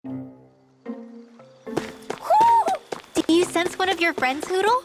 Do you sense one of your friends, Hootle?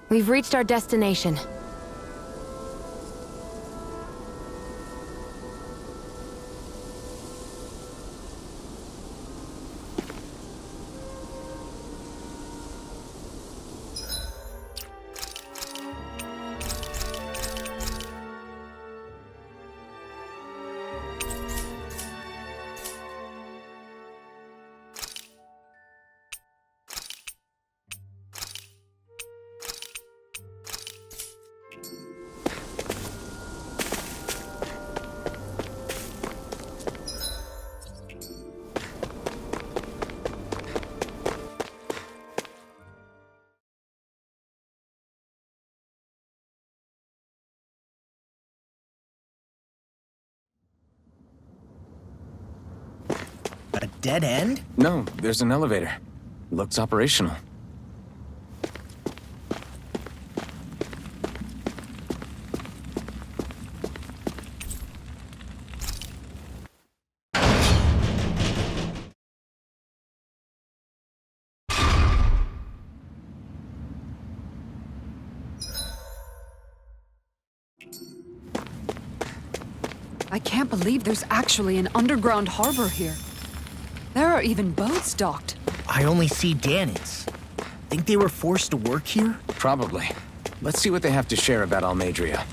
We've reached our destination. A dead end? No, there's an elevator. Looks operational. I can't believe there's actually an underground harbor here. There are even boats docked. I only see Dahnans. Think they were forced to work here? Probably. Let's see what they have to share about Almeidrea.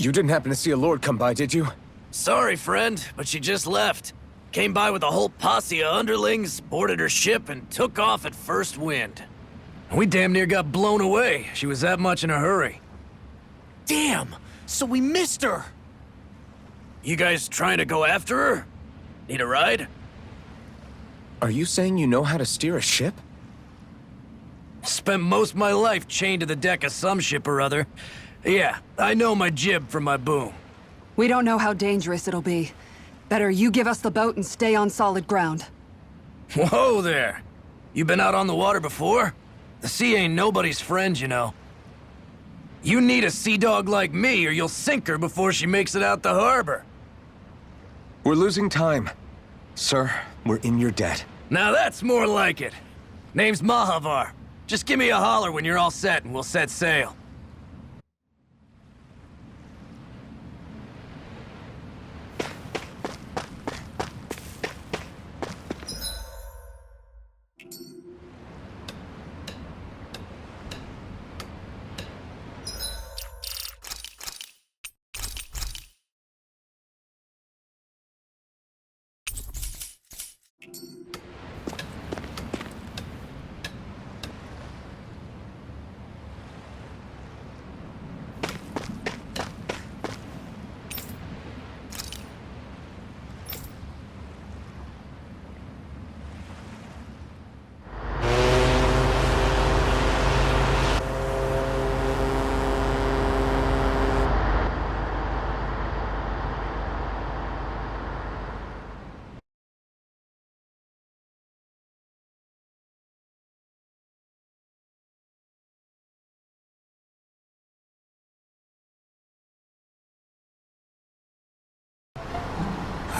You didn't happen to see a lord come by, did you? Sorry, friend, but she just left. Came by with a whole posse of underlings, boarded her ship, and took off at first wind. We damn near got blown away. She was that much in a hurry. Damn! So we missed her! You guys trying to go after her? Need a ride? Are you saying you know how to steer a ship? Spent most of my life chained to the deck of some ship or other. Yeah, I know my jib from my boom. We don't know how dangerous it'll be. Better you give us the boat and stay on solid ground. Whoa there! You been out on the water before? The sea ain't nobody's friend, you know. You need a sea dog like me, or you'll sink her before she makes it out the harbor. We're losing time. Sir, we're in your debt. Now that's more like it. Name's Mahavar. Just give me a holler when you're all set and we'll set sail.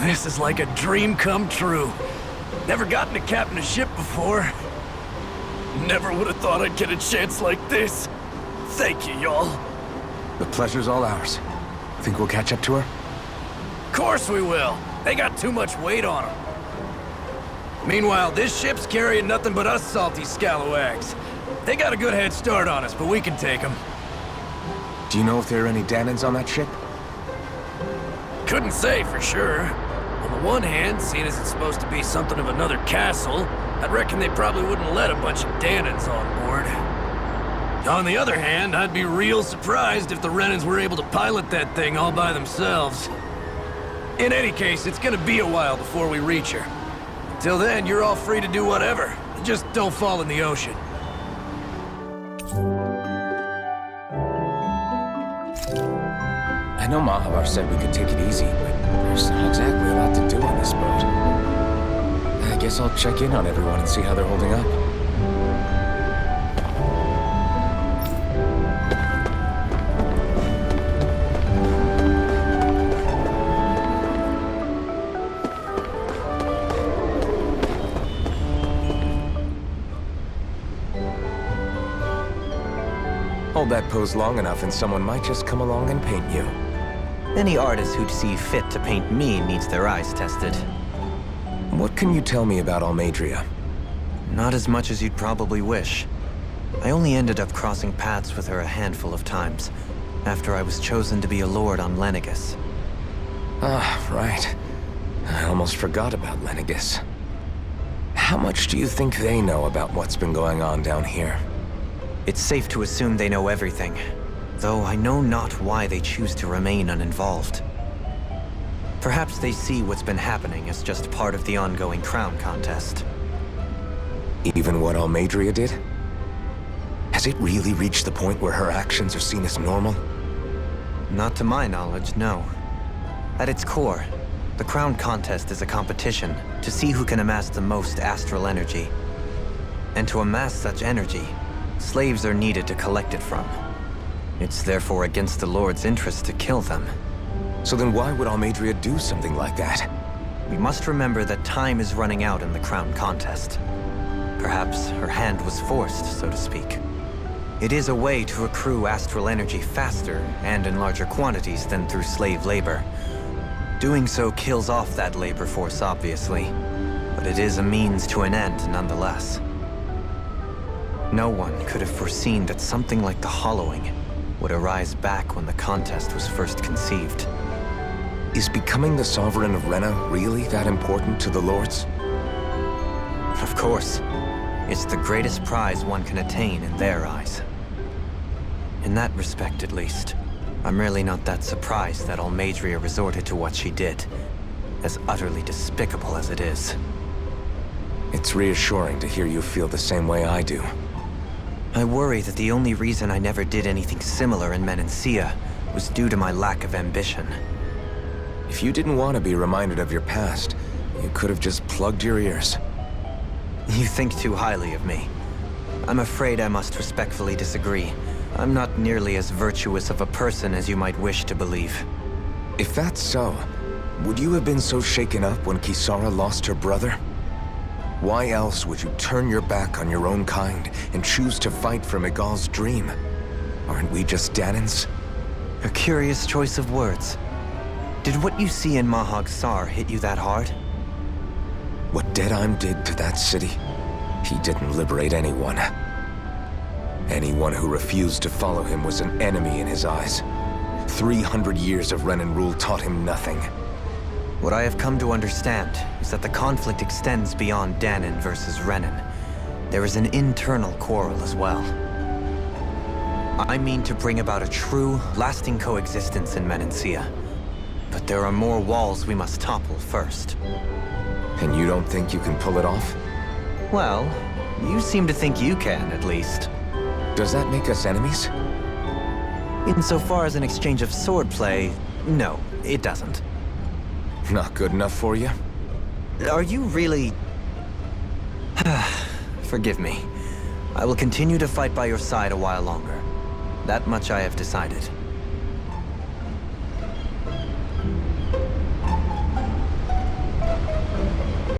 This is like a dream come true. Never gotten to captain a ship before. Never would have thought I'd get a chance like this. Thank you, y'all. The pleasure's all ours. Think we'll catch up to her? Course we will. They got too much weight on them. Meanwhile, this ship's carrying nothing but us salty scalawags. They got a good head start on us, but we can take them. Do you know if there are any Danans on that ship? Couldn't say for sure. On the one hand, seeing as it's supposed to be something of another castle, I'd reckon they probably wouldn't let a bunch of Danans on board. On the other hand, I'd be real surprised if the Renans were able to pilot that thing all by themselves. In any case, it's gonna be a while before we reach her. Till then, you're all free to do whatever. Just don't fall in the ocean. I know Mahavar said we could take it easy, but there's not exactly a lot to do on this boat. I guess I'll check in on everyone and see how they're holding up. Hold that pose long enough and someone might just come along and paint you. Any artist who'd see fit to paint me needs their eyes tested. What can you tell me about Almeidrea? Not as much as you'd probably wish. I only ended up crossing paths with her a handful of times, after I was chosen to be a lord on Lenegis. Ah, right. I almost forgot about Lenegis. How much do you think they know about what's been going on down here? It's safe to assume they know everything, though I know not why they choose to remain uninvolved. Perhaps they see what's been happening as just part of the ongoing crown contest. Even what Almeidrea did? Has it really reached the point where her actions are seen as normal? Not to my knowledge, no. At its core, the crown contest is a competition to see who can amass the most astral energy. And to amass such energy, slaves are needed to collect it from. It's therefore against the Lord's interest to kill them. So then why would Almeidrea do something like that? We must remember that time is running out in the crown contest. Perhaps her hand was forced, so to speak. It is a way to accrue astral energy faster and in larger quantities than through slave labor. Doing so kills off that labor force, obviously, but it is a means to an end nonetheless. No one could have foreseen that something like the Hollowing would arise back when the contest was first conceived. Is becoming the Sovereign of Rena really that important to the Lords? Of course. It's the greatest prize one can attain in their eyes. In that respect, at least, I'm really not that surprised that Almeidrea resorted to what she did, as utterly despicable as it is. It's reassuring to hear you feel the same way I do. I worry that the only reason I never did anything similar in Menancia was due to my lack of ambition. If you didn't want to be reminded of your past, you could have just plugged your ears. You think too highly of me. I'm afraid I must respectfully disagree. I'm not nearly as virtuous of a person as you might wish to believe. If that's so, would you have been so shaken up when Kisara lost her brother? Why else would you turn your back on your own kind and choose to fight for Miguel's dream? Aren't we just Danans? A curious choice of words. Did what you see in Mahag Sar hit you that hard? What Deadheim did to that city, he didn't liberate anyone. Anyone who refused to follow him was an enemy in his eyes. 300 years of Renan rule taught him nothing. What I have come to understand is that the conflict extends beyond Danan versus Renan. There is an internal quarrel as well. I mean to bring about a true, lasting coexistence in Menancia. But there are more walls we must topple first. And you don't think you can pull it off? Well, you seem to think you can, at least. Does that make us enemies? Insofar as an exchange of swordplay, no, it doesn't. Not good enough for you? Are you really... Forgive me. I will continue to fight by your side a while longer. That much I have decided.